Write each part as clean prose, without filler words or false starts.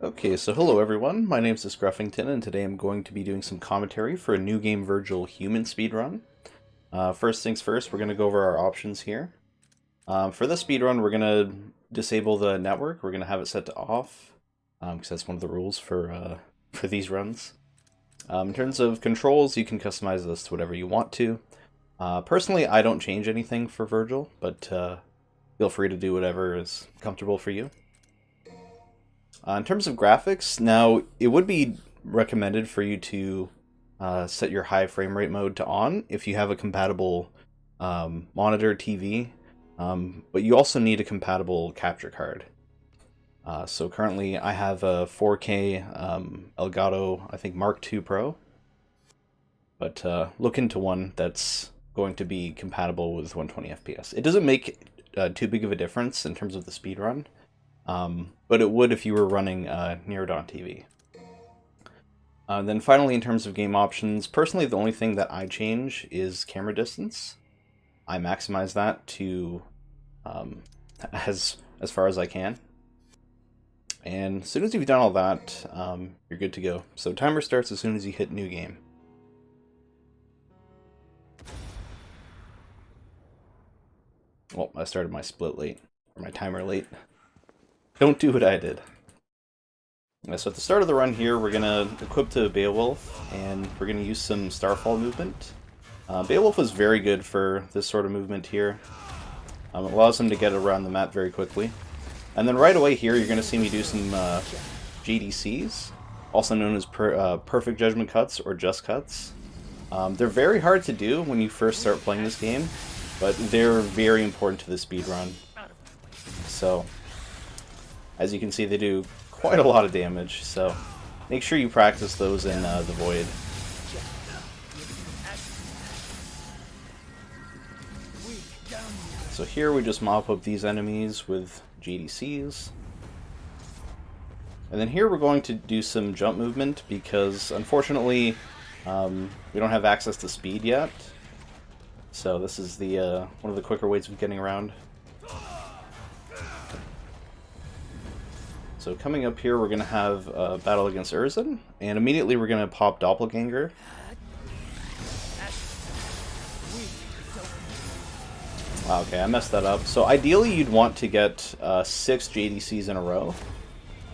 Okay, so hello everyone, my name is Scruffington, and today I'm going to be doing some commentary for a new game Vergil Human speedrun. First things first, we're going to go over our options here. For this speedrun, we're going to disable the network. We're going to have it set to off, because that's one of the rules for these runs. In terms of controls, you can customize this to whatever you want to. Personally, I don't change anything for Vergil, but feel free to do whatever is comfortable for you. In terms of graphics, now it would be recommended for you to set your high frame rate mode to on if you have a compatible monitor TV, but you also need a compatible capture card. So currently I have a 4K Elgato, I think Mark II Pro, but look into one that's going to be compatible with 120 FPS. It doesn't make too big of a difference in terms of the speed run. But it would if you were running Neurodon TV. Then finally, in terms of game options, personally the only thing that I change is camera distance. I maximize that to as far as I can. And as soon as you've done all that, you're good to go. So timer starts as soon as you hit new game. Well, I started my split late, or my timer late. Don't do what I did. So at the start of the run here, we're going to equip to Beowulf, and we're going to use some Starfall movement. Beowulf is very good for this sort of movement here. It allows him to get around the map very quickly. And then right away here, you're going to see me do some GDCs, also known as Perfect Judgment Cuts or Just Cuts. They're very hard to do when you first start playing this game, but they're very important to the speedrun. So as you can see, they do quite a lot of damage, so make sure you practice those in the Void. So here we just mop up these enemies with GDCs. And then here we're going to do some jump movement because unfortunately we don't have access to speed yet. So this is the one of the quicker ways of getting around. So coming up here, we're going to have a battle against Urzen, and immediately we're going to pop Doppelganger. Okay, I messed that up. So ideally you'd want to get 6 JDCs in a row,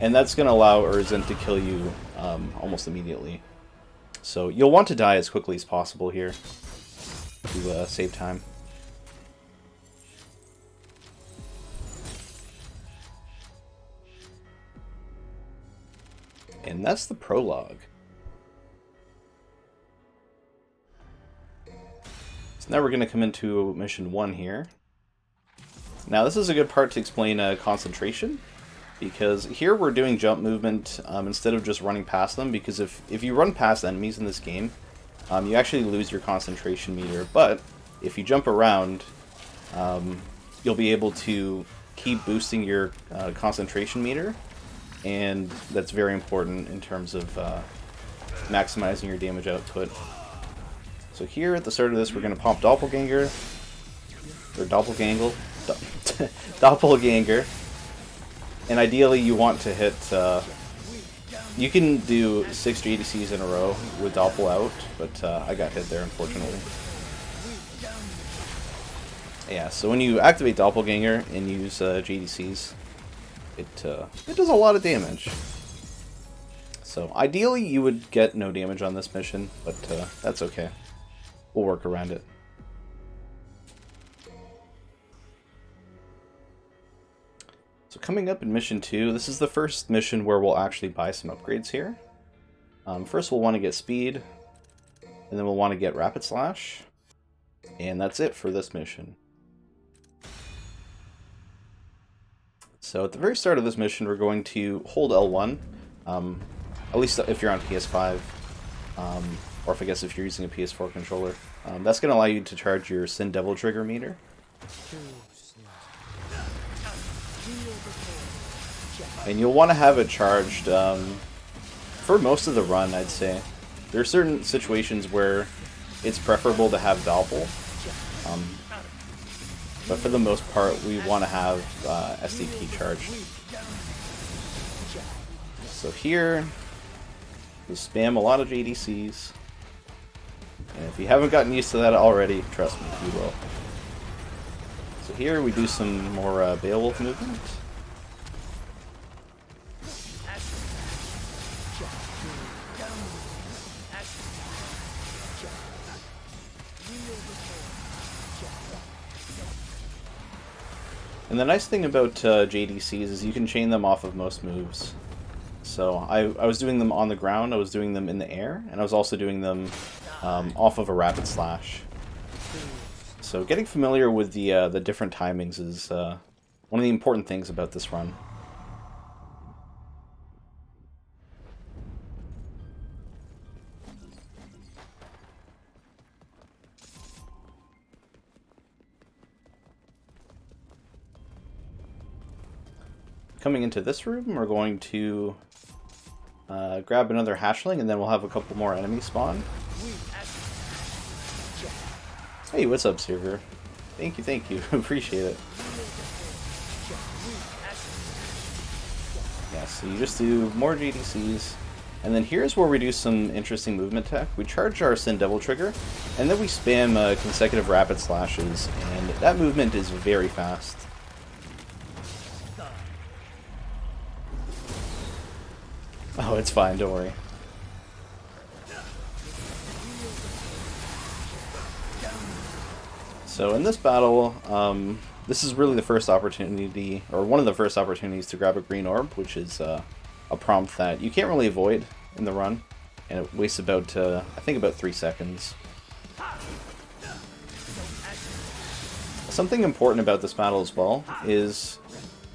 and that's going to allow Urzen to kill you almost immediately. So you'll want to die as quickly as possible here to save time. And that's the prologue. So now we're going to come into mission 1 here. Now this is a good part to explain concentration, because here we're doing jump movement instead of just running past them, because if you run past enemies in this game, you actually lose your concentration meter, but if you jump around, you'll be able to keep boosting your concentration meter. And that's very important in terms of maximizing your damage output. So here at the start of this, we're going to pop Doppelganger, or Doppelganger, and ideally you want to hit, you can do 6 JDCs in a row with Doppel out, but I got hit there unfortunately. Yeah, so when you activate Doppelganger and use JDCs, it does a lot of damage. So ideally you would get no damage on this mission, but that's okay. We'll work around it. So coming up in mission 2, this is the first mission where we'll actually buy some upgrades here. First we'll want to get speed, and then we'll want to get rapid slash, and that's it for this mission. So at the very start of this mission, we're going to hold L1, at least if you're on PS5, or if I guess if you're using a PS4 controller. That's going to allow you to charge your Sin Devil trigger meter. And you'll want to have it charged for most of the run, I'd say. There are certain situations where it's preferable to have Doppel. But for the most part, we want to have SDT charged. So here, we spam a lot of JDCs. And if you haven't gotten used to that already, trust me, you will. So here we do some more Beowulf movement. And the nice thing about JDCs is you can chain them off of most moves. So I was doing them on the ground, I was doing them in the air, and I was also doing them off of a rapid slash. So getting familiar with the different timings is one of the important things about this run. Coming into this room, we're going to grab another hatchling, and then we'll have a couple more enemies spawn. Hey, what's up, server? Thank you. Appreciate it. Yeah, so you just do more GDCs, and then here's where we do some interesting movement tech. We charge our Sin Devil trigger, and then we spam consecutive rapid slashes, and that movement is very fast. Oh, it's fine, don't worry. So in this battle, this is really the first opportunity, or one of the first opportunities to grab a green orb, which is a prompt that you can't really avoid in the run, and it wastes about, I think about 3 seconds. Something important about this battle as well is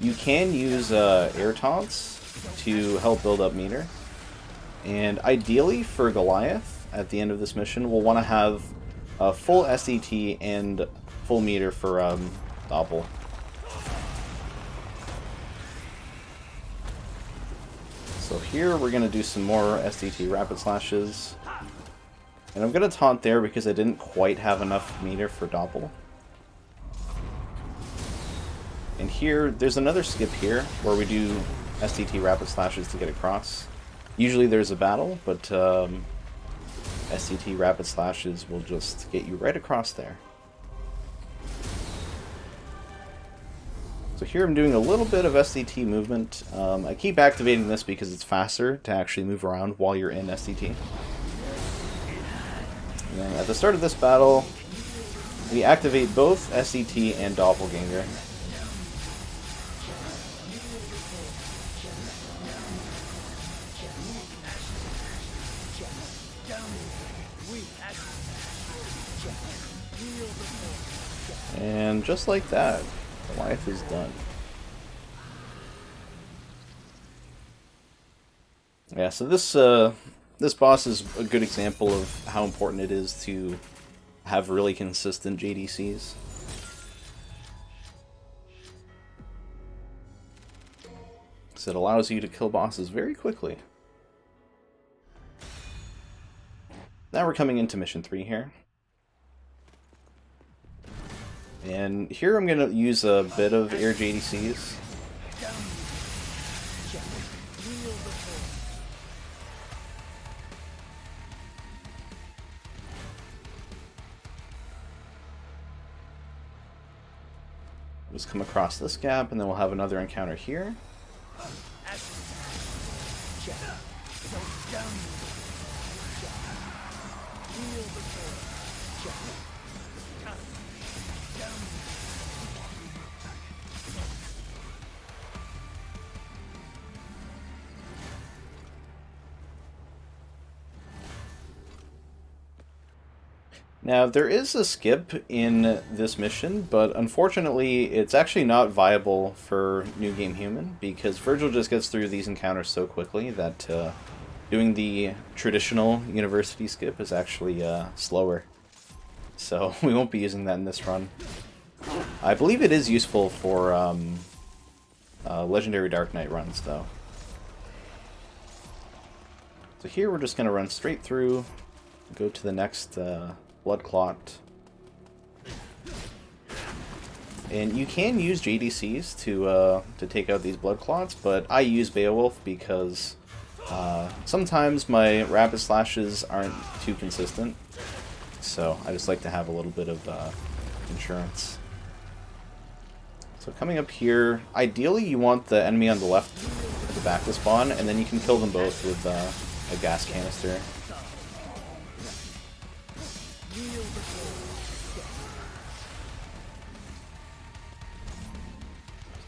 you can use air taunts to help build up meter, and ideally for Goliath at the end of this mission we'll want to have a full SDT and full meter for Doppel. So here we're going to do some more SDT rapid slashes, and I'm going to taunt there because I didn't quite have enough meter for Doppel. And here there's another skip here where we do SDT rapid slashes to get across. Usually there's a battle, but SDT rapid slashes will just get you right across there. So here I'm doing a little bit of SDT movement. I keep activating this because it's faster to actually move around while you're in SDT. And then at the start of this battle, we activate both SDT and Doppelganger. And just like that, Goliath is done. Yeah, so this boss is a good example of how important it is to have really consistent JDCs. So it allows you to kill bosses very quickly. Now we're coming into mission 3 here. And here I'm going to use a bit of air JDCs. Just come across this gap, and then we'll have another encounter here. Now, there is a skip in this mission, but unfortunately it's actually not viable for New Game Human, because Vergil just gets through these encounters so quickly that doing the traditional university skip is actually slower. So we won't be using that in this run. I believe it is useful for Legendary Dark Knight runs, though. So here we're just going to run straight through, go to the next Blood Clot. And you can use JDCs to take out these Blood Clots, but I use Beowulf because Sometimes my rapid slashes aren't too consistent, so I just like to have a little bit of insurance. So coming up here, ideally you want the enemy on the left at the back to spawn, and then you can kill them both with a gas canister.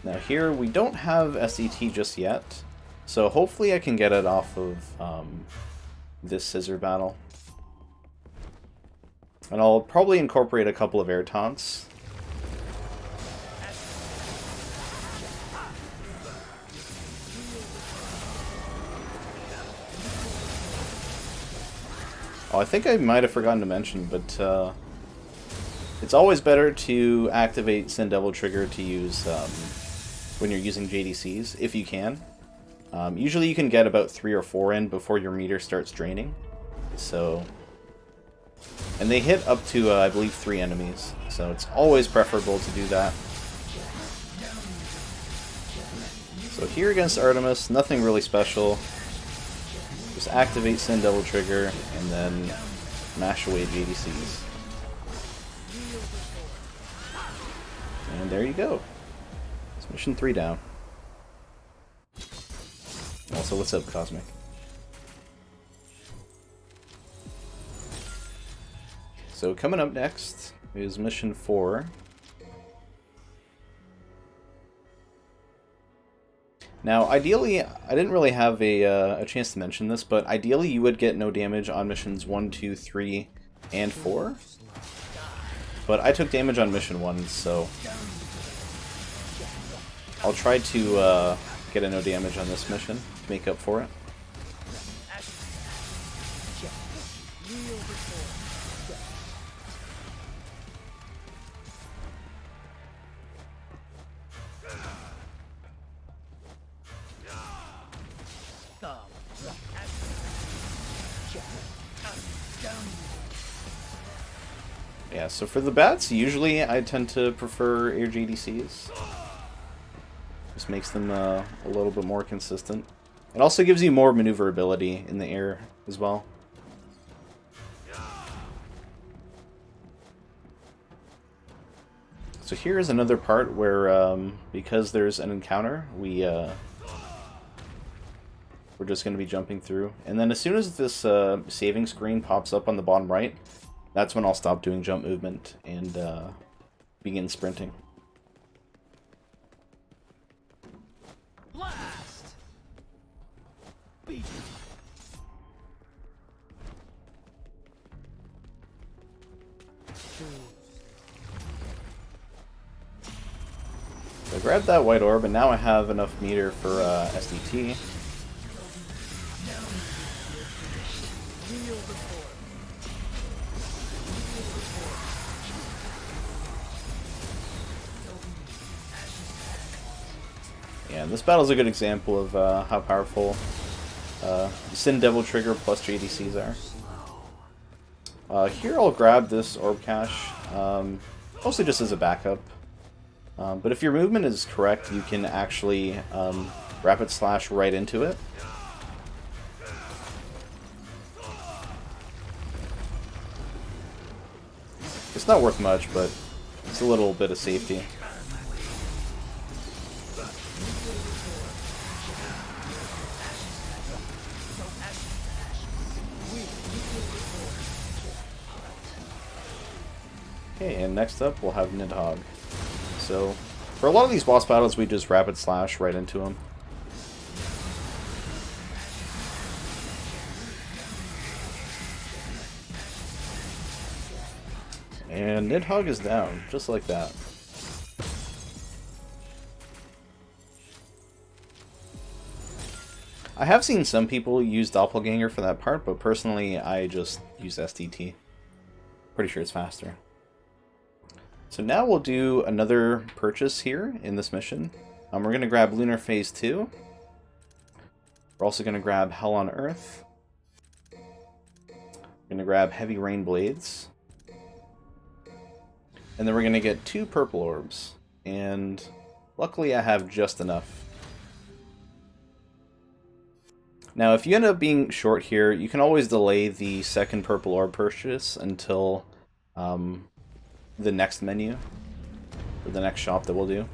Now here, we don't have SET just yet, so hopefully I can get it off of this scissor battle. And I'll probably incorporate a couple of air taunts. Oh, I think I might have forgotten to mention, but it's always better to activate Sin Devil Trigger to use when you're using JDCs, if you can. Usually you can get about 3 or 4 in before your meter starts draining. So, and they hit up to, I believe, 3 enemies. So it's always preferable to do that. So here against Artemis, nothing really special. Just activate Sin Devil Trigger and then mash away JDCs. And there you go. It's mission 3 down. Also, what's up, Cosmic? So coming up next is mission 4. Now, ideally, I didn't really have a chance to mention this, but ideally you would get no damage on missions 1, 2, 3, and 4. But I took damage on mission 1, so I'll try to get a no damage on this mission to make up for it. Yeah, so for the bats, usually I tend to prefer air JDCs. Just makes them a little bit more consistent. It also gives you more maneuverability in the air as well. So here's another part where, because there's an encounter, we're just going to be jumping through. And then as soon as this saving screen pops up on the bottom right, that's when I'll stop doing jump movement and begin sprinting. Blast! So I grabbed that white orb, and now I have enough meter for SDT. Yeah, this battle's a good example of how powerful Sin Devil Trigger plus JDCs are. Here I'll grab this orb cache, mostly just as a backup. But if your movement is correct, you can actually rapid slash right into it. It's not worth much, but it's a little bit of safety. Okay, and next up we'll have Nidhogg. So, for a lot of these boss battles, we just rapid slash right into them. And Nidhogg is down, just like that. I have seen some people use Doppelganger for that part, but personally, I just use STT. Pretty sure it's faster. So now we'll do another purchase here in this mission. We're going to grab Lunar Phase 2. We're also going to grab Hell on Earth. We're going to grab Heavy Rain Blades. And then we're going to get 2 purple orbs. And luckily I have just enough. Now, if you end up being short here, you can always delay the second purple orb purchase until the next menu, or the next shop that we'll do.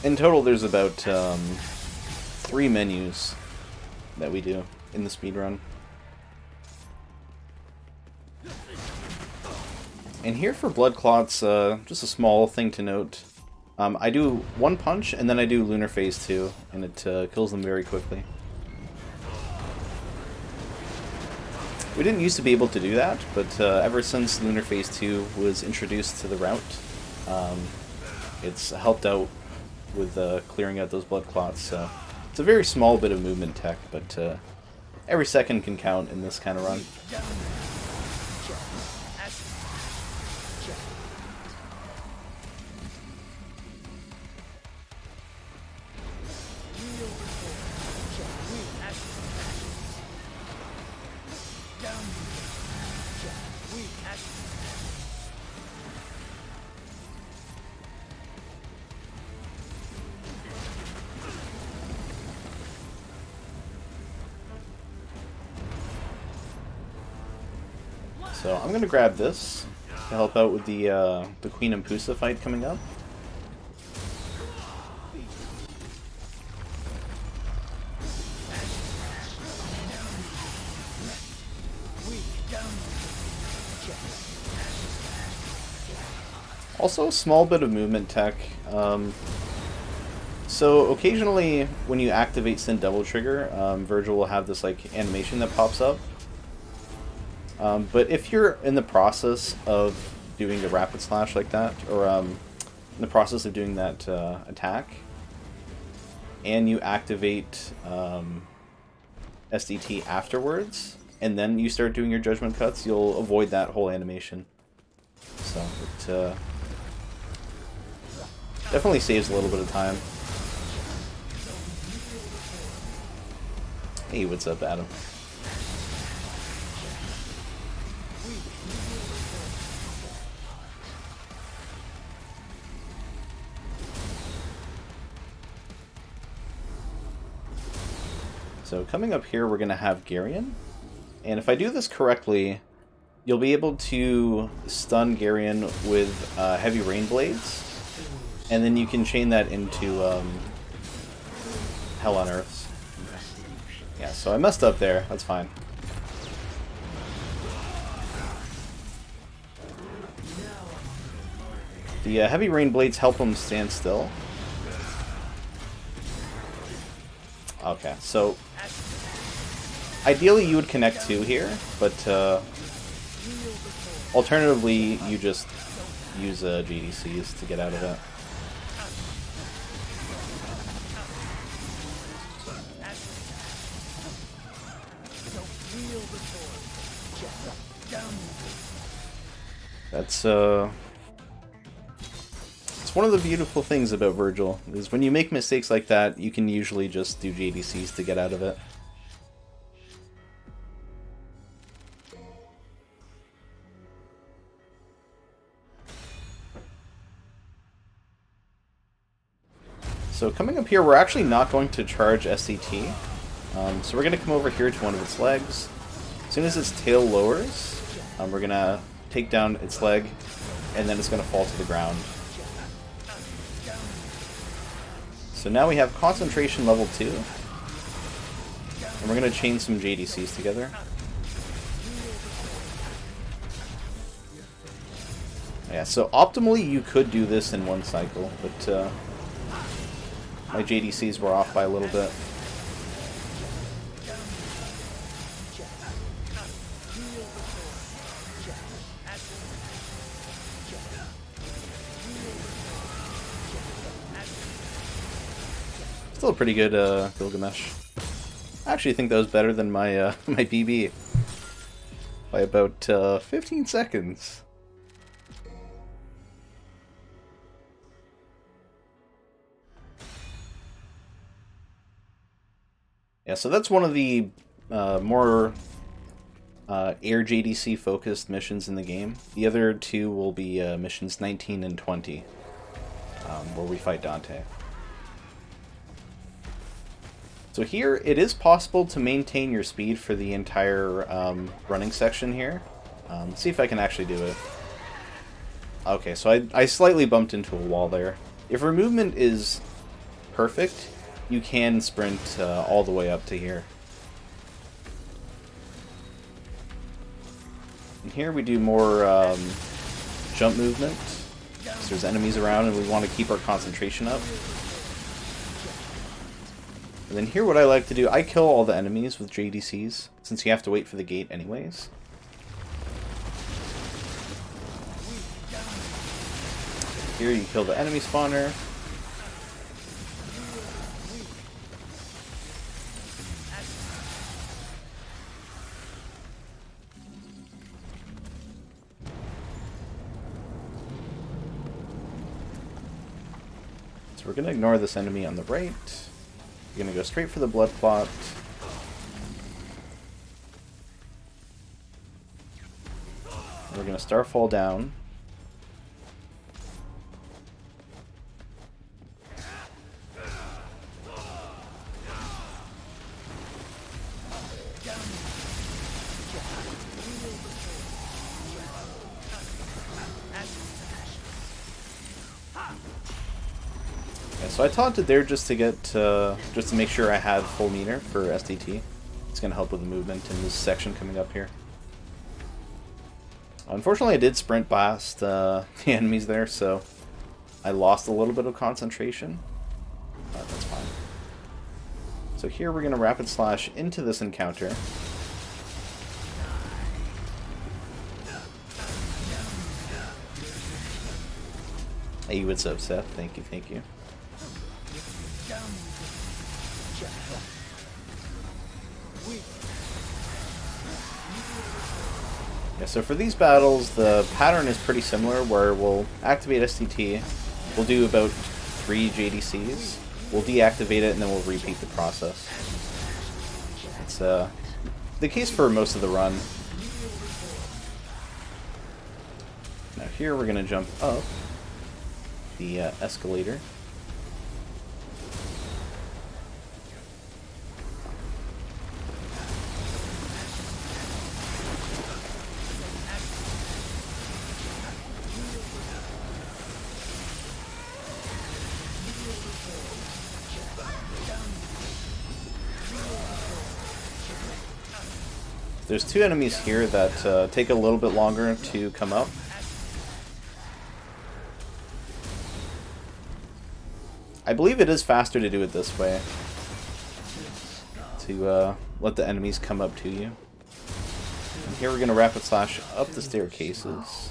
In total, there's about 3 menus that we do in the speedrun. And here for blood clots, just a small thing to note. I do 1 punch, and then I do Lunar Phase 2, and it kills them very quickly. We didn't used to be able to do that, but ever since Lunar Phase 2 was introduced to the route, it's helped out with clearing out those blood clots. So it's a very small bit of movement tech, but every second can count in this kind of run. So I'm gonna grab this to help out with the Queen and Pusa fight coming up. Also, a small bit of movement tech. So occasionally, when you activate Sin Double Trigger, Vergil will have this like animation that pops up. But if you're in the process of doing a rapid slash like that, or in the process of doing that attack, and you activate SDT afterwards, and then you start doing your judgment cuts, you'll avoid that whole animation. So it definitely saves a little bit of time. Hey, what's up, Adam? So coming up here, we're going to have Garion. And if I do this correctly, you'll be able to stun Garion with heavy rain blades. And then you can chain that into Hell on Earths. Yeah, so I messed up there. That's fine. The heavy rain blades help him stand still. Okay, so ideally you would connect 2 here, but alternatively you just use GDCs to get out of it. That's it's one of the beautiful things about Vergil, is when you make mistakes like that, you can usually just do JDCs to get out of it. So coming up here, we're actually not going to charge SCT. So we're going to come over here to one of its legs. As soon as its tail lowers, we're going to take down its leg, and then it's going to fall to the ground. So now we have concentration level 2. And we're going to chain some JDCs together. Yeah, so optimally you could do this in 1 cycle, but my JDCs were off by a little bit. Still a pretty good Gilgamesh. I actually think that was better than my my BB by about 15 seconds. Yeah, so that's one of the more air JDC focused missions in the game. The other two will be missions 19 and 20, where we fight Dante. So here, it is possible to maintain your speed for the entire running section here. Let's see if I can actually do it. Okay, so I slightly bumped into a wall there. If your movement is perfect, you can sprint all the way up to here. And here we do more jump movement. So there's enemies around and we want to keep our concentration up. And then here what I like to do, I kill all the enemies with JDCs, since you have to wait for the gate anyways. Here you kill the enemy spawner. So we're going to ignore this enemy on the right. We're going to go straight for the blood plot. We're going to starfall down. So I taunted there just to get just to make sure I had full meter for SDT. It's going to help with the movement in this section coming up here. Unfortunately, I did sprint past the enemies there, so I lost a little bit of concentration. But that's fine. So here we're going to rapid slash into this encounter. Hey, what's up, Seth? Thank you, thank you. Yeah, so for these battles, the pattern is pretty similar, where we'll activate STT, we'll do about 3 JDCs, we'll deactivate it, and then we'll repeat the process. It's the case for most of the run. Now here we're going to jump up the escalator. There's 2 enemies here that take a little bit longer to come up. I believe it is faster to do it this way, to let the enemies come up to you. And here we're going to rapid slash up the staircases.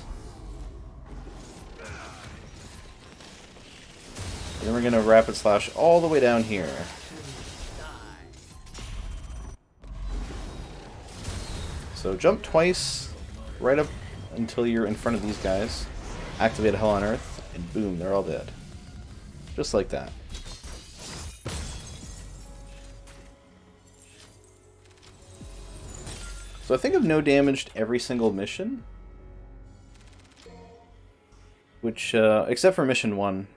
And then we're going to rapid slash all the way down here. So jump twice, right up until you're in front of these guys. Activate a Hell on Earth, and boom, they're all dead. Just like that. So I think I've no damaged every single mission. Which, except for mission 1.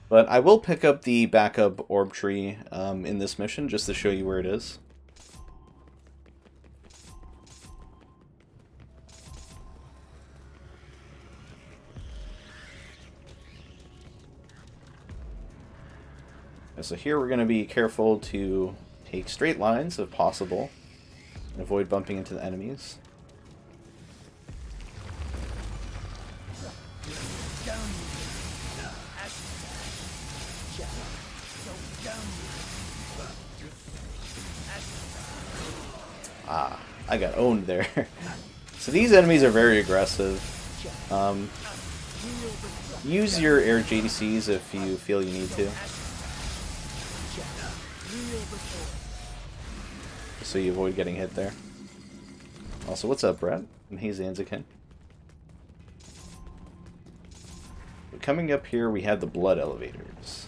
But I will pick up the backup orb tree in this mission, just to show you where it is. So here we're going to be careful to take straight lines if possible and avoid bumping into the enemies. Ah, I got owned there. So these enemies are very aggressive. Use your air JDCs if you feel you need to, so you avoid getting hit there. Also, what's up, Brett? And hey, Zanzikin. Coming up here, we have the blood elevators.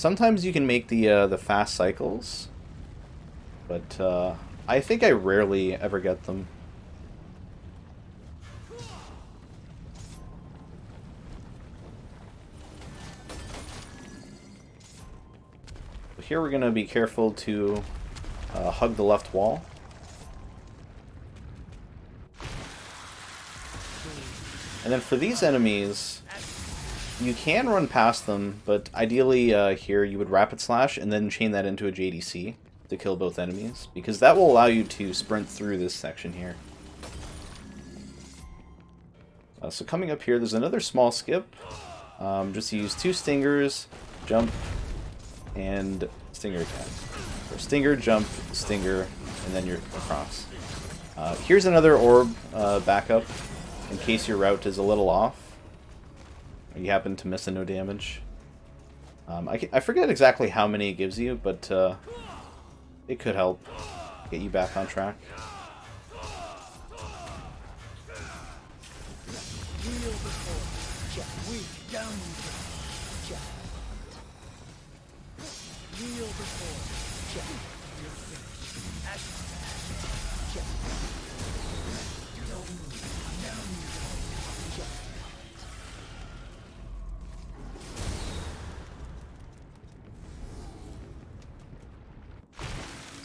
Sometimes you can make the fast cycles, but I think I rarely ever get them. Here we're going to be careful to hug the left wall. And then for these enemies, you can run past them, but ideally here you would rapid slash and then chain that into a JDC to kill both enemies, because that will allow you to sprint through this section here. So coming up here, there's another small skip. Just use 2 stingers, jump, and stinger attack. Or stinger, jump, stinger, and then you're across. Here's another orb backup in case your route is a little off. You happen to miss a no damage. I forget exactly how many it gives you, but it could help get you back on track.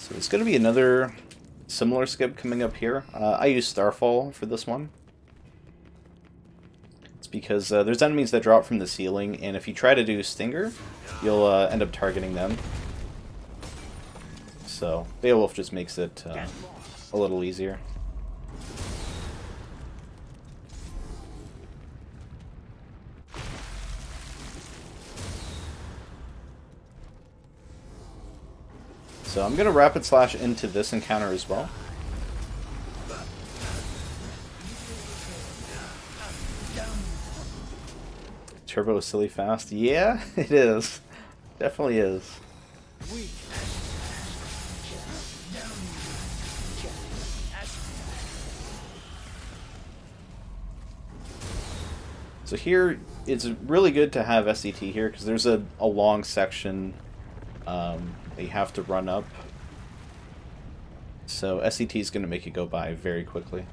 So it's going to be another similar skip coming up here. I use Starfall for this one. It's because there's enemies that drop from the ceiling, and if you try to do Stinger, you'll end up targeting them. So Beowulf just makes it a little easier. So I'm going to rapid slash into this encounter as well. Turbo is silly fast. Yeah, it is. Definitely is. So here, it's really good to have SCT here, because there's a long section that you have to run up. So SCT is going to make it go by very quickly.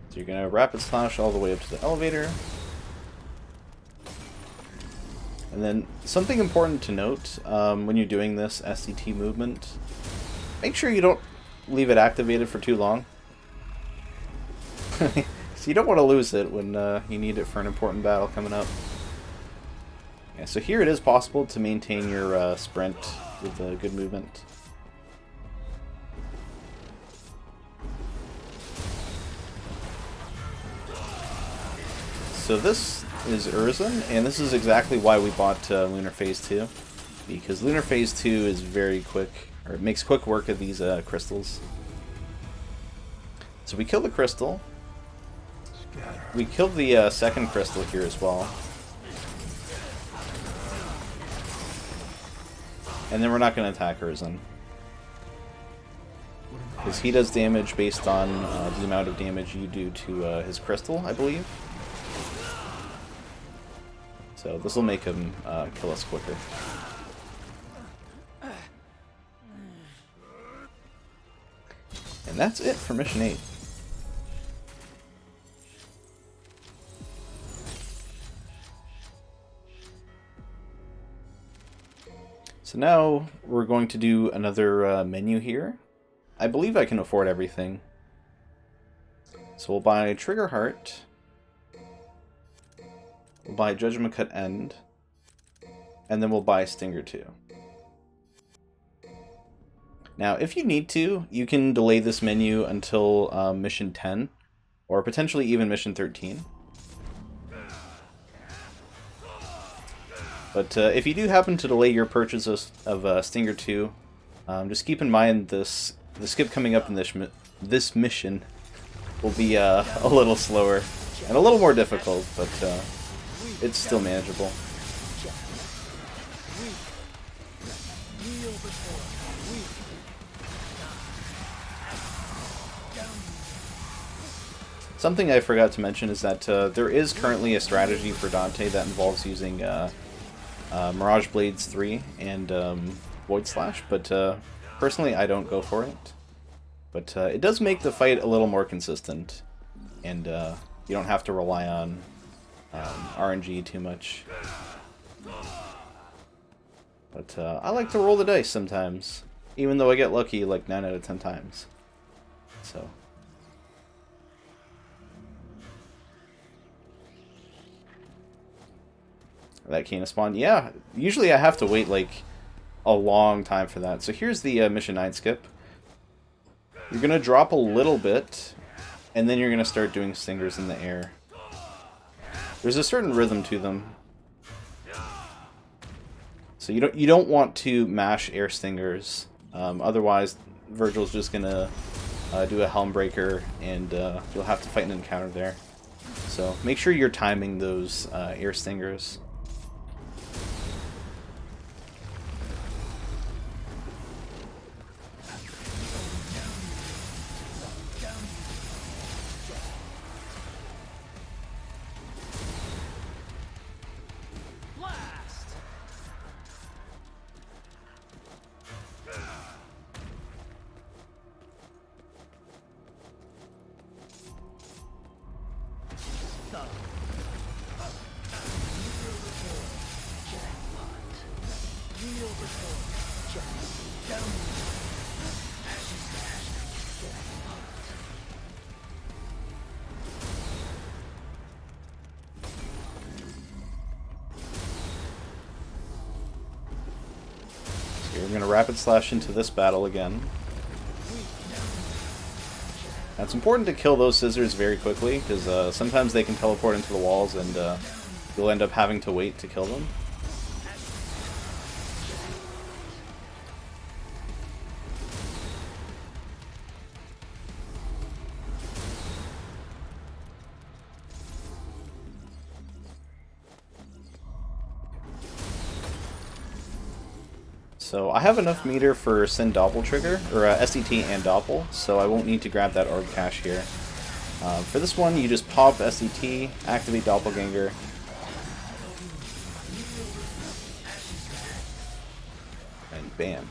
So you're going to rapid slash all the way up to the elevator. And then something important to note when you're doing this SCT movement, make sure you don't leave it activated for too long. So you don't want to lose it when you need it for an important battle coming up. Yeah, so here it is possible to maintain your sprint with good movement. So this is Urzen, and this is exactly why we bought Lunar Phase 2, because Lunar Phase 2 is very quick, or it makes quick work of these crystals. So we kill the crystal. We killed the second crystal here as well. And then we're not going to attack Urzen, because he does damage based on the amount of damage you do to his crystal, I believe. So this will make him kill us quicker. And that's it for Mission 8. So now we're going to do another menu here. I believe I can afford everything. So we'll buy Trigger Heart. We'll buy Judgment Cut End, and then we'll buy Stinger 2. Now, if you need to, you can delay this menu until Mission 10, or potentially even Mission 13. But if you do happen to delay your purchase of Stinger 2, just keep in mind the skip coming up in this mission will be a little slower and a little more difficult, but it's still manageable. Something I forgot to mention is that there is currently a strategy for Dante that involves using Mirage Blades 3 and Void Slash, but personally I don't go for it. But it does make the fight a little more consistent, and you don't have to rely on RNG too much. But I like to roll the dice sometimes, even though I get lucky like 9 out of 10 times. So. That Kana spawn. Yeah, usually I have to wait like a long time for that. So here's the mission 9 skip. You're going to drop a little bit, and then you're going to start doing stingers in the air. There's a certain rhythm to them. So you don't want to mash air stingers. Otherwise, Vergil's just going to do a Helm Breaker, and you'll have to fight an encounter there. So make sure you're timing those air stingers. We're going to rapid slash into this battle again. Now, it's important to kill those scissors very quickly, because sometimes they can teleport into the walls and you'll end up having to wait to kill them. So I have enough meter for Sin Doppel Trigger, or SCT and Doppel, so I won't need to grab that Orb Cache here. For this one, you just pop SCT, activate Doppelganger, and bam.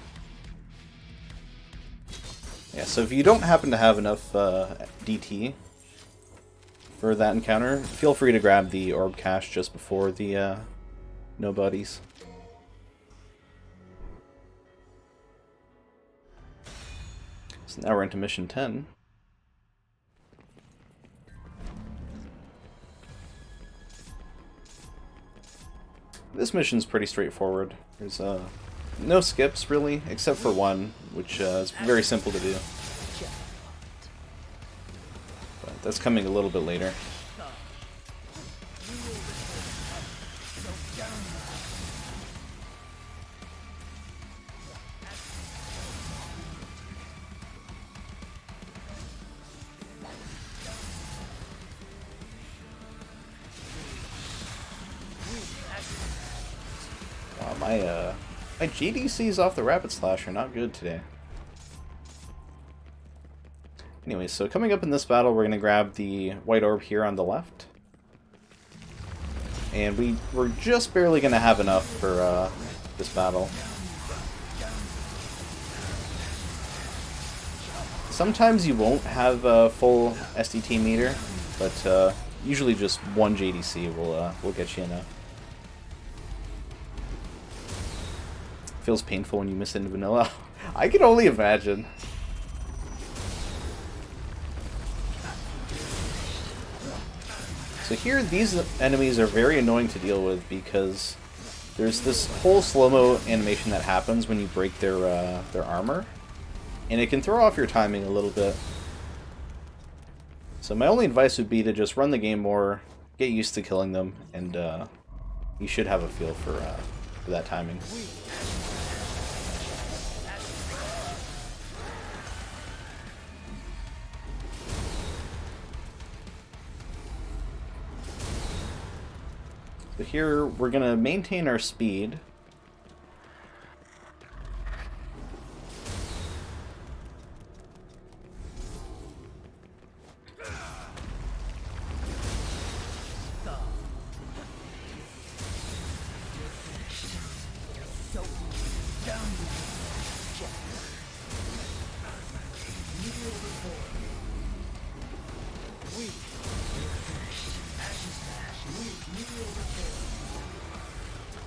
Yeah, so if you don't happen to have enough DT for that encounter, feel free to grab the Orb Cache just before the Nobodies. So now we're into mission 10. This mission's pretty straightforward. There's no skips really, except for one, which is very simple to do. But that's coming a little bit later. My GDCs off the Rapid Slash are not good today. Anyway, so coming up in this battle, we're going to grab the white orb here on the left. And we're just barely going to have enough for this battle. Sometimes you won't have a full SDT meter, but usually just one JDC will get you enough. Feels painful when you miss into vanilla. I can only imagine. So here, these enemies are very annoying to deal with because there's this whole slow-mo animation that happens when you break their armor, and it can throw off your timing a little bit. So my only advice would be to just run the game more, get used to killing them, and you should have a feel for that timing. But here, we're going to maintain our speed.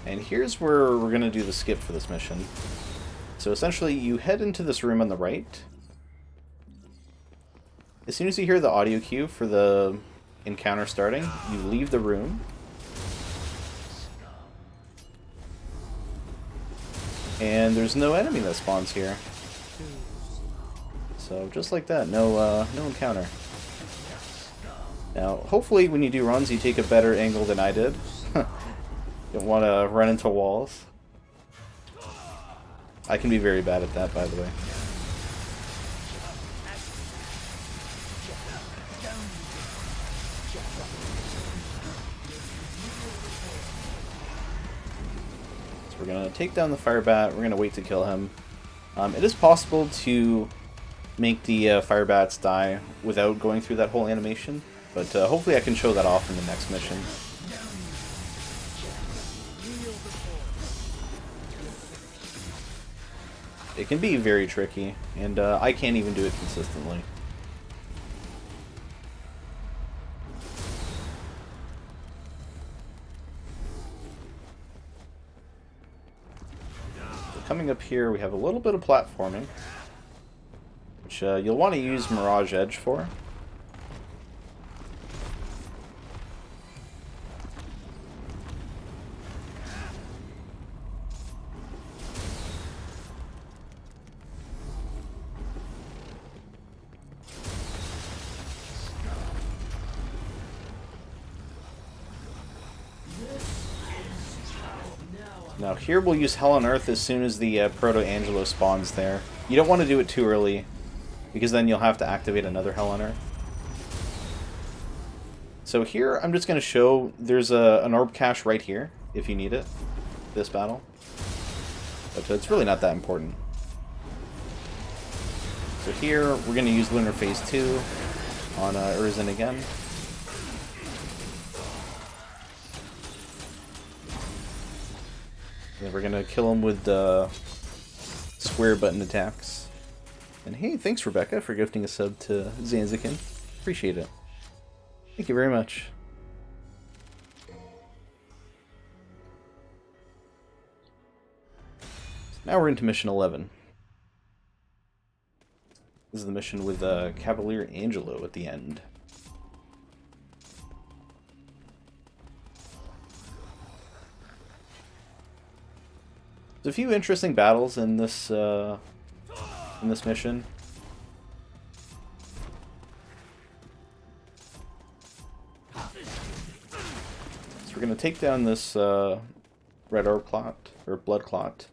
And here's where we're going to do the skip for this mission. So essentially, you head into this room on the right. As soon as you hear the audio cue for the encounter starting, you leave the room. And there's no enemy that spawns here. So just like that, no encounter. Now, hopefully when you do runs, you take a better angle than I did. Don't want to run into walls. I can be very bad at that, by the way. So we're going to take down the fire bat. We're going to wait to kill him. It is possible to make the fire bats die without going through that whole animation, but hopefully I can show that off in the next mission. It can be very tricky, and I can't even do it consistently. So coming up here, we have a little bit of platforming, which you'll want to use Mirage Edge for. Now here we'll use Hell on Earth as soon as the Proto-Angelo spawns there. You don't want to do it too early, because then you'll have to activate another Hell on Earth. So here I'm just going to show there's an orb cache right here, if you need it, this battle. But it's really not that important. So here we're going to use Lunar Phase 2 on Urizen again. And then we're going to kill him with the square button attacks. And hey, thanks Rebecca for gifting a sub to Zanzikin. Appreciate it. Thank you very much. So now we're into mission 11. This is the mission with Cavalier Angelo at the end. There's a few interesting battles in this mission. So we're gonna take down this red orb clot or blood clot.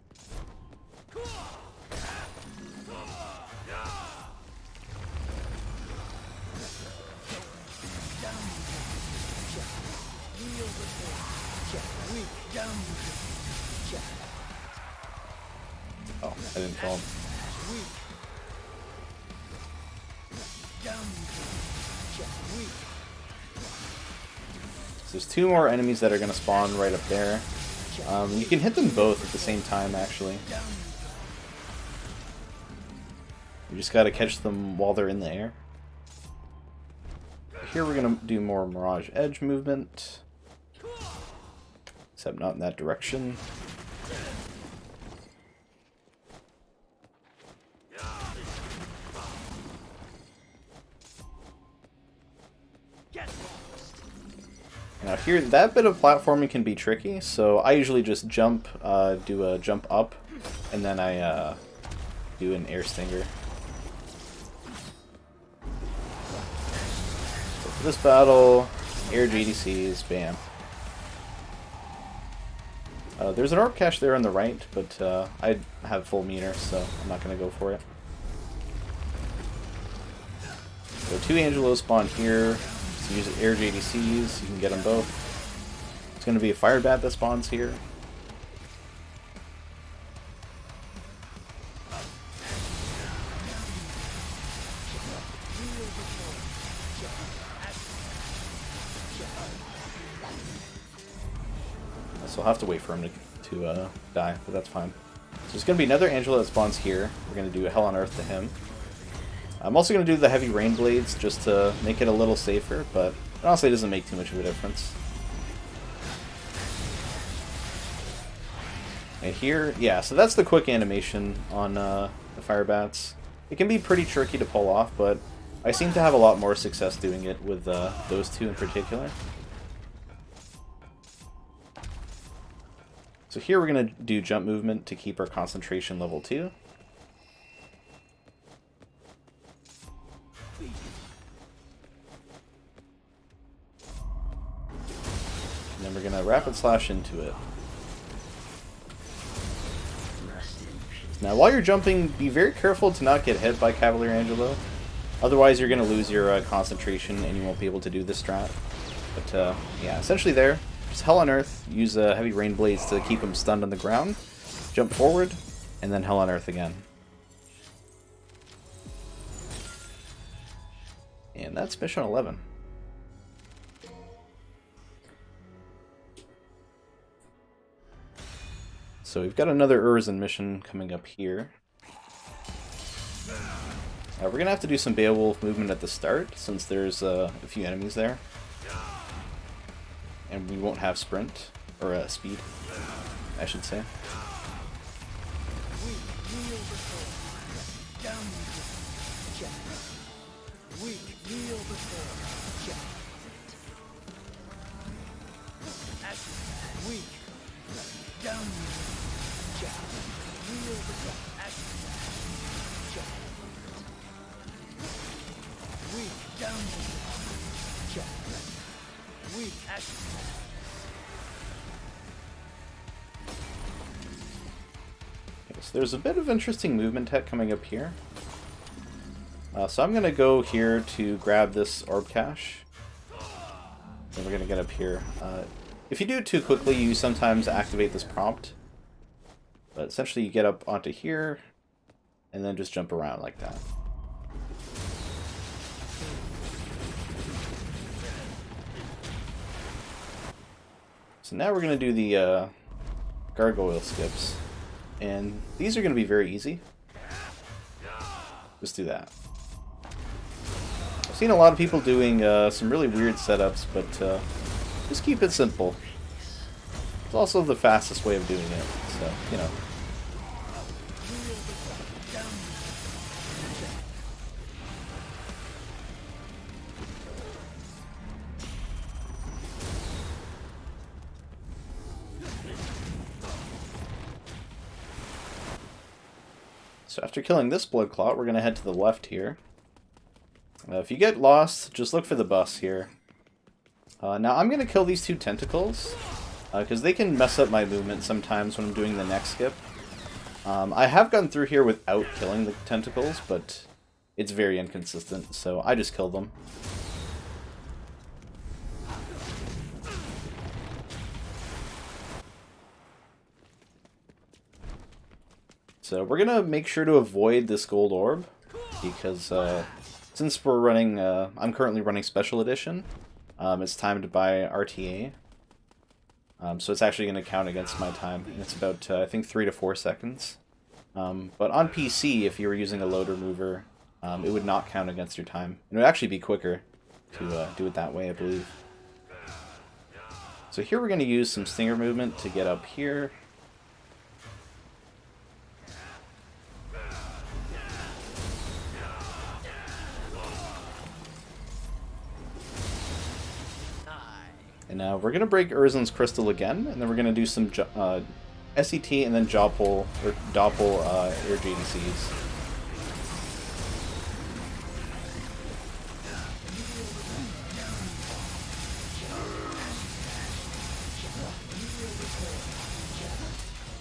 Oh, I didn't kill him. So there's two more enemies that are going to spawn right up there. You can hit them both at the same time, actually. You just got to catch them while they're in the air. Here we're going to do more Mirage Edge movement. Except not in that direction. Now here, that bit of platforming can be tricky, so I usually just jump, do a jump up, and then I do an air stinger. So for this battle, air JDCs, bam. There's an orb cache there on the right, but I have full meter, so I'm not going to go for it. So two Angelos spawn here. So use air JDCs, you can get them both. going to be a fire bat that spawns here. So I'll have to wait for him to die, but that's fine. So there's going to be another Angela that spawns here. We're going to do a Hell on Earth to him. I'm also going to do the Heavy Rain Blades just to make it a little safer, but honestly it doesn't make too much of a difference. And here, yeah, so that's the quick animation on the fire bats. It can be pretty tricky to pull off, but I seem to have a lot more success doing it with those two in particular. So here we're going to do jump movement to keep our concentration level 2. And then we're going to rapid slash into it. Now while you're jumping, be very careful to not get hit by Cavalier Angelo. Otherwise you're going to lose your concentration and you won't be able to do this strat. But yeah, essentially there. Just Hell on Earth, use Heavy Rain Blades to keep him stunned on the ground. Jump forward, and then Hell on Earth again. And that's mission 11. So we've got another Urzen mission coming up here. We're going to have to do some Beowulf movement at the start, since there's a few enemies there. And we won't have sprint, or speed, I should say. So there's a bit of interesting movement tech coming up here. So I'm going to go here to grab this orb cache. And we're going to get up here. If you do it too quickly, you sometimes activate this prompt. But essentially you get up onto here, and then just jump around like that. So now we're going to do the gargoyle skips. And these are going to be very easy. Just do that. I've seen a lot of people doing some really weird setups, but just keep it simple. It's also the fastest way of doing it, so, you know. So after killing this blood clot, we're going to head to the left here. If you get lost, just look for the bus here. Now I'm going to kill these two tentacles, because they can mess up my movement sometimes when I'm doing the next skip. I have gone through here without killing the tentacles, but it's very inconsistent, so I just kill them. So we're going to make sure to avoid this gold orb, because since we're running, I'm currently running Special Edition, it's time to buy RTA. So it's actually going to count against my time, and it's about, I think, 3 to 4 seconds. But on PC, if you were using a load remover, it would not count against your time. It would actually be quicker to do it that way, I believe. So here we're going to use some stinger movement to get up here. And now we're going to break Urzen's crystal again, and then we're going to do some SET and then Doppel air JDCs.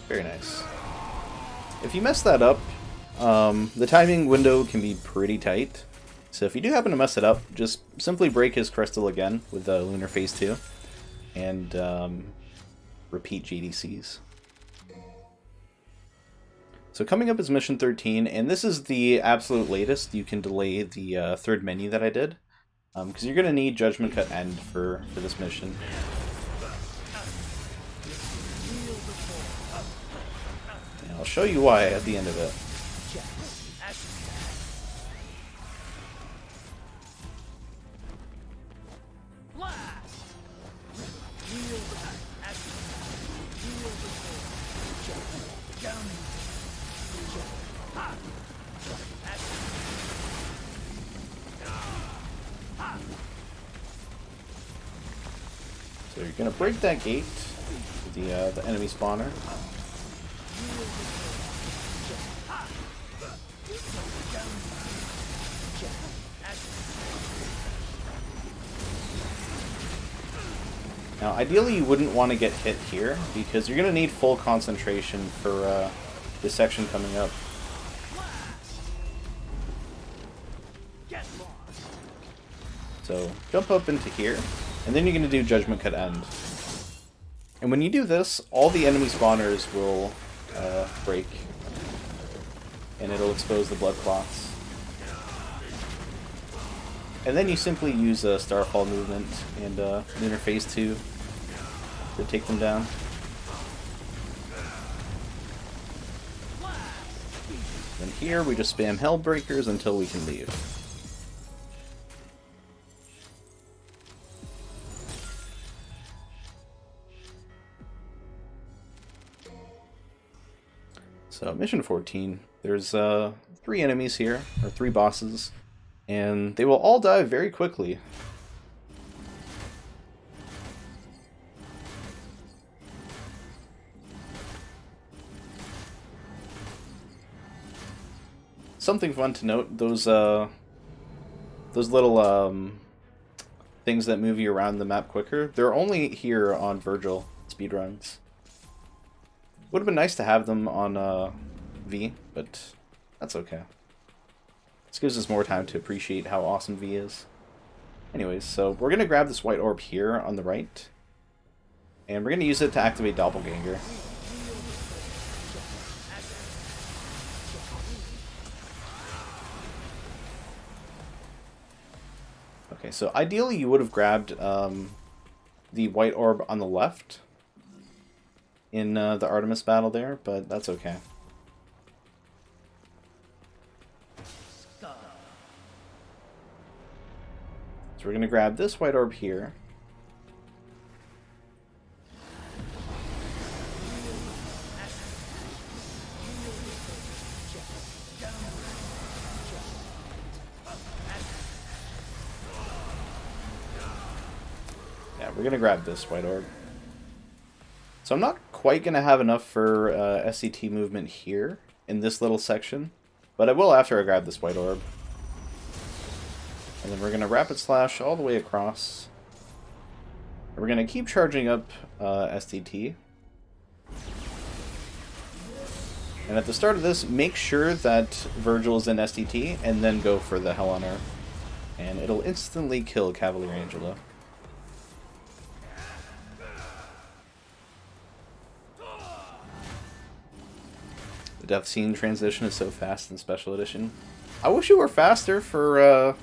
Very nice. If you mess that up, the timing window can be pretty tight. So if you do happen to mess it up, just simply break his crystal again with Lunar Phase 2. and repeat GDCs. So coming up is mission 13, and this is the absolute latest. You can delay the third menu that I did, because you're going to need Judgment Cut End for this mission. And I'll show you why at the end of it. So you're going to break that gate, the enemy spawner. Now, ideally you wouldn't want to get hit here, because you're going to need full concentration for this section coming up. So, jump up into here, and then you're going to do Judgment Cut End. And when you do this, all the enemy spawners will break, and it'll expose the blood clots. And then you simply use a Starfall movement and Lunar Phase 2 to take them down. And here we just spam Hellbreakers until we can leave. So, mission 14, there's 3 enemies here, or 3 bosses, and they will all die very quickly. Something fun to note, those little things that move you around the map quicker, they're only here on Vergil speedruns. Would have been nice to have them on V, but that's okay. This gives us more time to appreciate how awesome V is. Anyways, so we're going to grab this white orb here on the right, and we're going to use it to activate Doppelganger. Okay, so ideally you would have grabbed the white orb on the left in the Artemis battle there, but that's okay. So we're going to grab this white orb here. Yeah, we're going to grab this white orb. So I'm not quite going to have enough for SCT movement here in this little section, but I will after I grab this white orb. And then we're going to Rapid Slash all the way across. And we're going to keep charging up SCT. And at the start of this, make sure that Vergil is in SCT, and then go for the Hell on Earth. And it'll instantly kill Cavalier Angela. The death scene transition is so fast in Special Edition. I wish it were faster for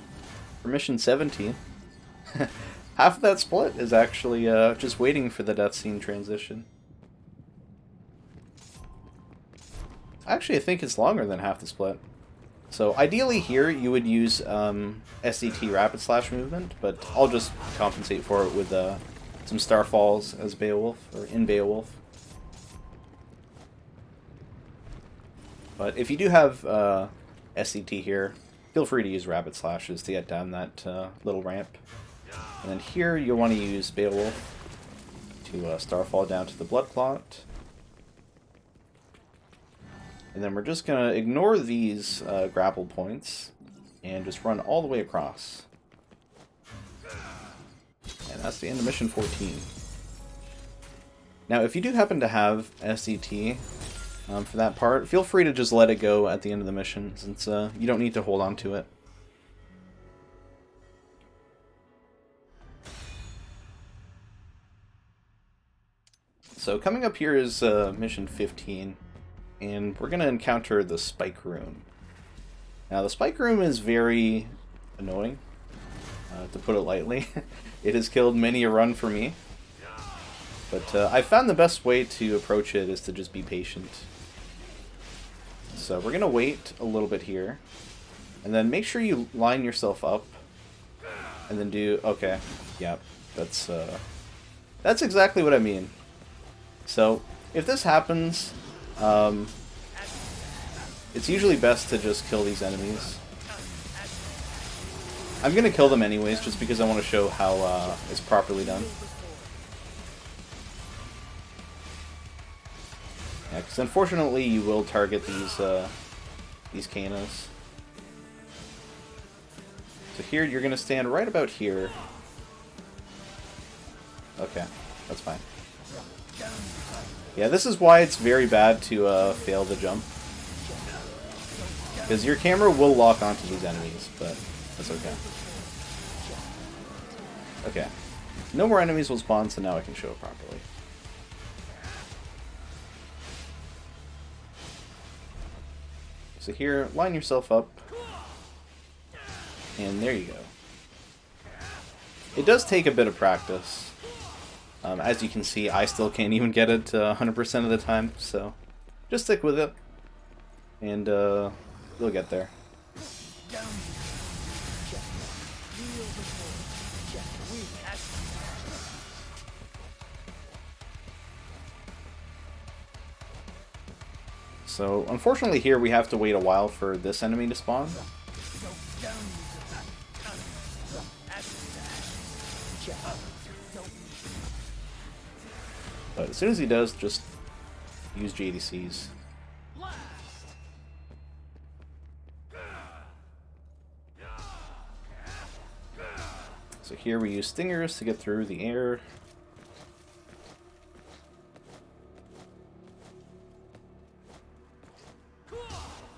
mission 17. Half of that split is actually just waiting for the death scene transition. Actually, I think it's longer than half the split. So ideally here you would use SCT Rapid Slash movement, but I'll just compensate for it with some Starfalls as Beowulf, or in Beowulf. But if you do have SCT here, feel free to use Rapid Slashes to get down that little ramp. And then here you'll want to use Beowulf to Starfall down to the Blood Clot. And then we're just going to ignore these grapple points and just run all the way across. And that's the end of mission 14. Now, if you do happen to have SCT for that part, feel free to just let it go at the end of the mission, since you don't need to hold on to it. So coming up here is mission 15, and we're going to encounter the Spike Room. Now the Spike Room is very annoying, to put it lightly. It has killed many a run for me, but I found the best way to approach it is to just be patient. So we're going to wait a little bit here, and then make sure you line yourself up, and then do... okay, yeah, that's exactly what I mean. So, if this happens, it's usually best to just kill these enemies. I'm gonna kill them anyways, just because I want to show how it's properly done. Yeah, because unfortunately you will target these Kanas. So here, you're gonna stand right about here. Okay, that's fine. Yeah, this is why it's very bad to fail the jump. Because your camera will lock onto these enemies, but that's okay. Okay. No more enemies will spawn, so now I can show it properly. So here, line yourself up. And there you go. It does take a bit of practice. As you can see, I still can't even get it 100% of the time, so just stick with it, and you'll get there. So, unfortunately here we have to wait a while for this enemy to spawn. But as soon as he does, just use JDCs. So here we use stingers to get through the air.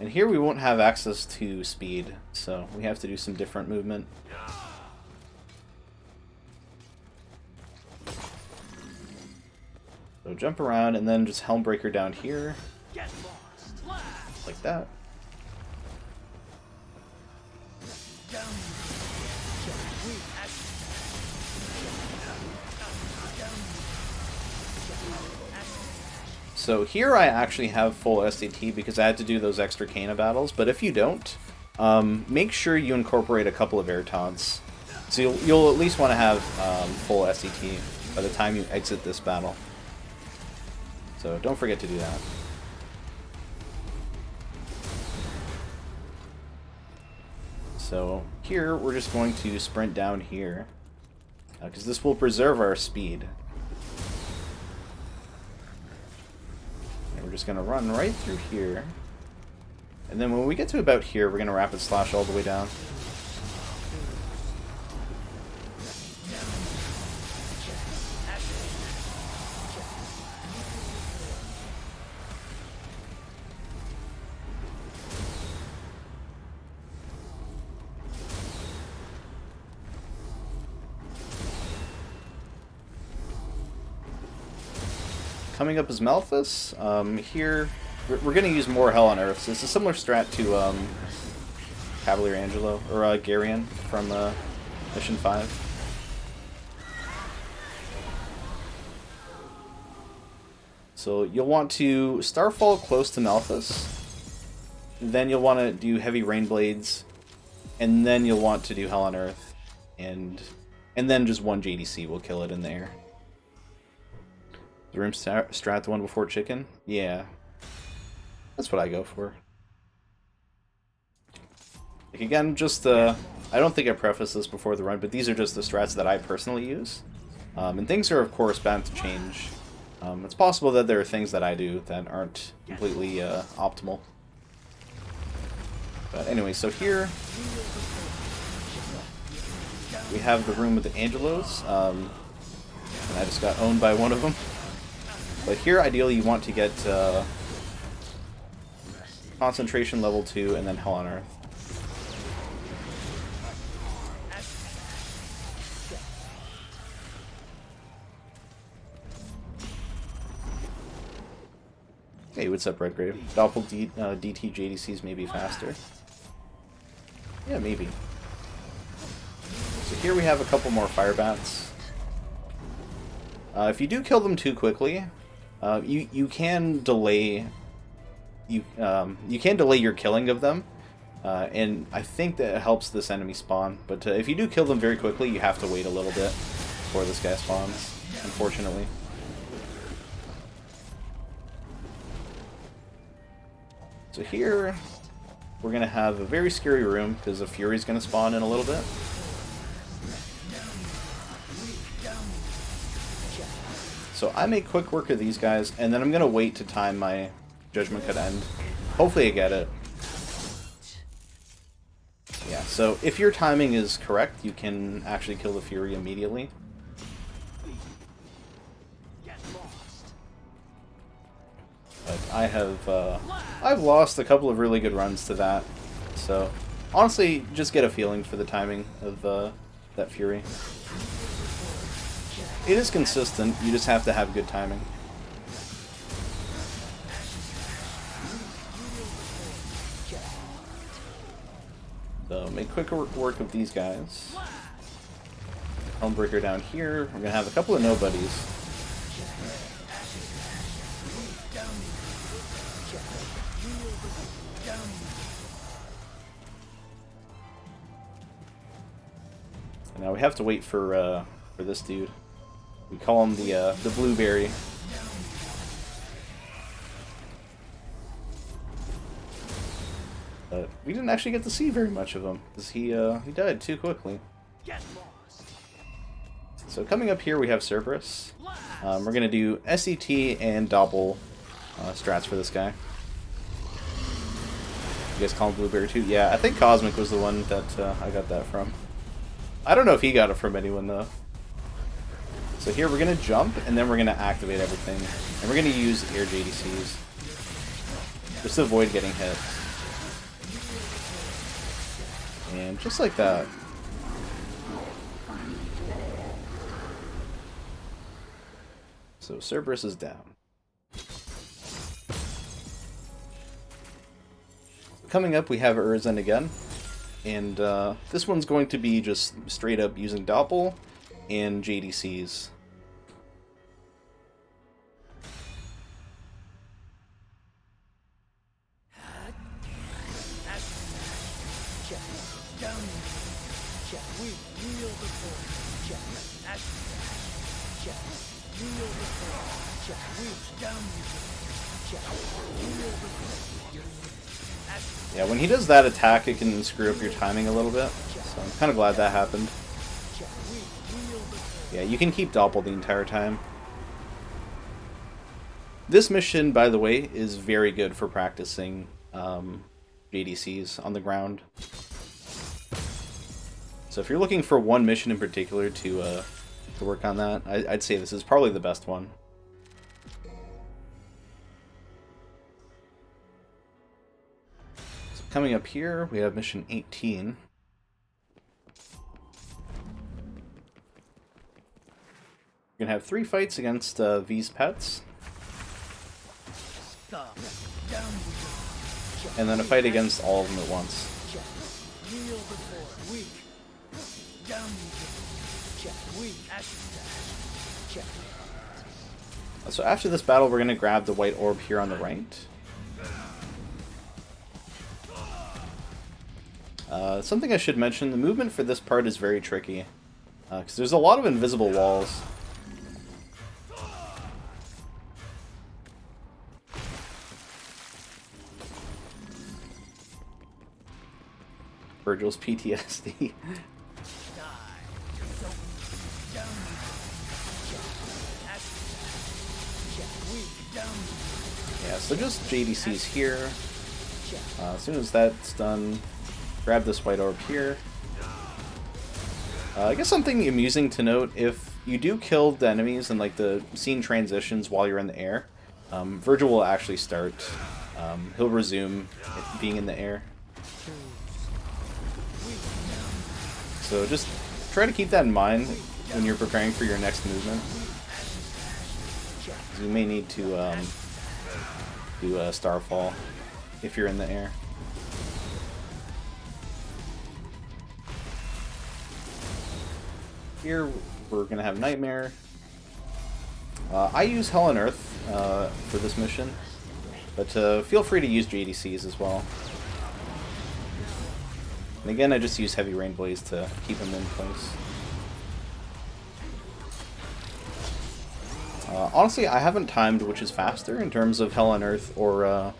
And here we won't have access to speed, so we have to do some different movement. So jump around and then just Helmbreaker down here. Like that. So here I actually have full SAT because I had to do those extra Kana battles, but if you don't, make sure you incorporate a couple of air taunts. So you'll at least want to have full SAT by the time you exit this battle. So don't forget to do that. So here we're just going to sprint down here because this will preserve our speed. And we're just going to run right through here. And then when we get to about here, we're going to rapid slash all the way down. Coming up is Malthus. Here, we're going to use more Hell on Earth. So it's a similar strat to Cavalier Angelo, or Garion from Mission 5. So you'll want to Starfall close to Malthus, then you'll want to do Heavy Rain Blades, and then you'll want to do Hell on Earth, and then just one JDC will kill it in the air. The room strat, the one before chicken? Yeah. That's what I go for. Like again, just, I don't think I prefaced this before the run, but these are just the strats that I personally use. And things are, of course, bound to change. It's possible that there are things that I do that aren't completely optimal. But anyway, so here we have the room with the Angelos. And I just got owned by one of them. But here, ideally, you want to get Concentration level 2 and then Hell on Earth. Hey, what's up, Redgrave? Doppel DT JDCs may be faster. Yeah, maybe. So here we have a couple more fire bats. If you do kill them too quickly, you can delay you can delay your killing of them, and I think that helps this enemy spawn. But if you do kill them very quickly, you have to wait a little bit before this guy spawns, unfortunately. So here, we're going to have a very scary room, because a Fury's going to spawn in a little bit. So I make quick work of these guys, and then I'm going to wait to time my Judgment Cut end. Hopefully I get it. Yeah, so if your timing is correct, you can actually kill the Fury immediately. But I've lost a couple of really good runs to that, so honestly, just get a feeling for the timing of that Fury. It is consistent, you just have to have good timing. So make quick work of these guys. Helmbreaker down here, we're going to have a couple of nobodies. Now we have to wait for this dude. We call him the blueberry. But we didn't actually get to see very much of him because he died too quickly. So coming up here we have Cerberus. We're gonna do SET and Doppel strats for this guy. You guys call him blueberry too? Yeah, I think Cosmic was the one that I got that from. I don't know if he got it from anyone, though. So here we're going to jump, and then we're going to activate everything. And we're going to use air JDCs. Just to avoid getting hit. And just like that. So Cerberus is down. Coming up, we have Urzen again. And this one's going to be just straight up using Doppel and JDCs. Yeah, when he does that attack, it can screw up your timing a little bit, so I'm kind of glad that happened. Yeah, you can keep Doppel the entire time. This mission, by the way, is very good for practicing JDCs on the ground. So if you're looking for one mission in particular to work on that, I'd say this is probably the best one. Coming up here, we have mission 18. We're going to have 3 fights against V's pets. And then a fight against all of them at once. So after this battle, we're going to grab the white orb here on the right. Something I should mention, the movement for this part is very tricky, because there's a lot of invisible walls. Vergil's PTSD. Yeah, so just JDCs here. As soon as that's done, grab this white orb here. I guess something amusing to note, if you do kill the enemies and like the scene transitions while you're in the air, Vergil will actually start. He'll resume being in the air. So just try to keep that in mind when you're preparing for your next movement. You may need to to Starfall if you're in the air. Here we're going to have Nightmare. I use Hell on Earth for this mission, but feel free to use JDCs as well. And again, I just use Heavy Rain Blaze to keep him in place. Honestly, I haven't timed which is faster in terms of Hell on Earth or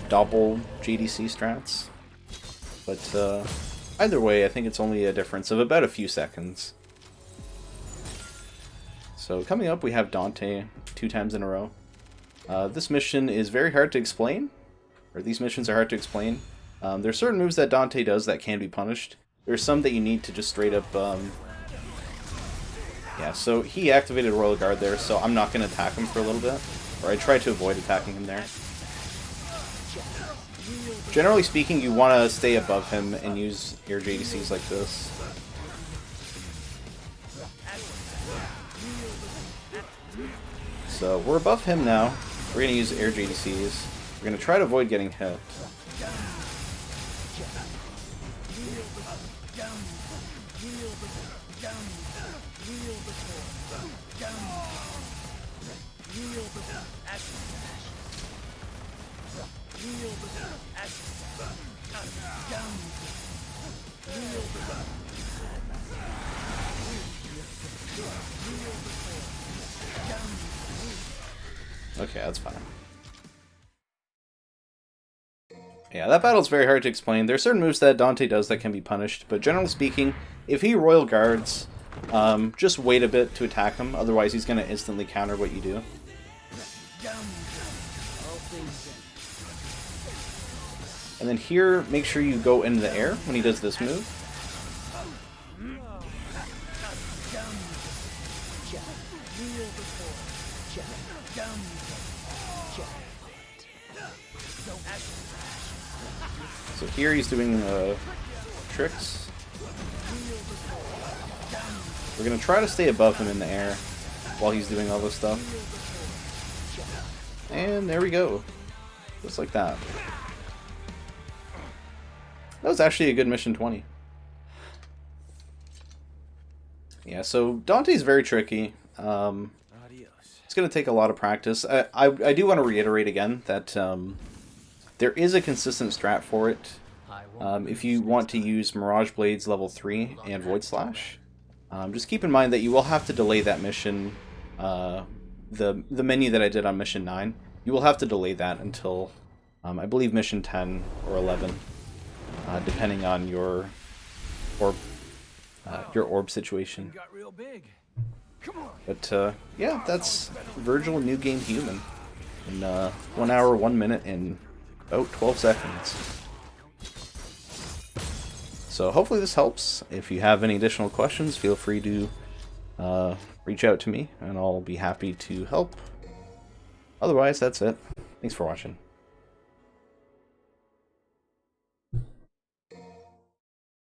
double JDC strats. But either way, I think it's only a difference of about a few seconds. So coming up, we have Dante 2 times in a row. This mission is very hard to explain, or these missions are hard to explain. There's certain moves that Dante does that can be punished. There's some that you need to just straight up... Yeah, so he activated Royal Guard there, so I'm not going to attack him for a little bit. Or I try to avoid attacking him there. Generally speaking, you want to stay above him and use your JDCs like this. So we're above him now. We're going to use air JDCs. We're going to try to avoid getting hit. Okay, that's fine. Yeah, that battle's very hard to explain. There are certain moves that Dante does that can be punished, but generally speaking, if he Royal Guards, just wait a bit to attack him, otherwise he's going to instantly counter what you do. And then here, make sure you go into the air when he does this move. So here he's doing tricks. We're going to try to stay above him in the air while he's doing all this stuff. And there we go. Just like that. That was actually a good mission 20. Yeah, so Dante's very tricky. It's going to take a lot of practice. I do want to reiterate again that there is a consistent strat for it. If you want to use Mirage Blades level 3 and Void Slash, just keep in mind that you will have to delay that mission, the menu that I did on mission 9, you will have to delay that until, I believe, mission 10 or 11, depending on your orb situation. But yeah, that's Vergil New Game Human in 1 hour, 1 minute, and about 12 seconds. So hopefully this helps. If you have any additional questions, feel free to reach out to me, and I'll be happy to help. Otherwise, that's it. Thanks for watching.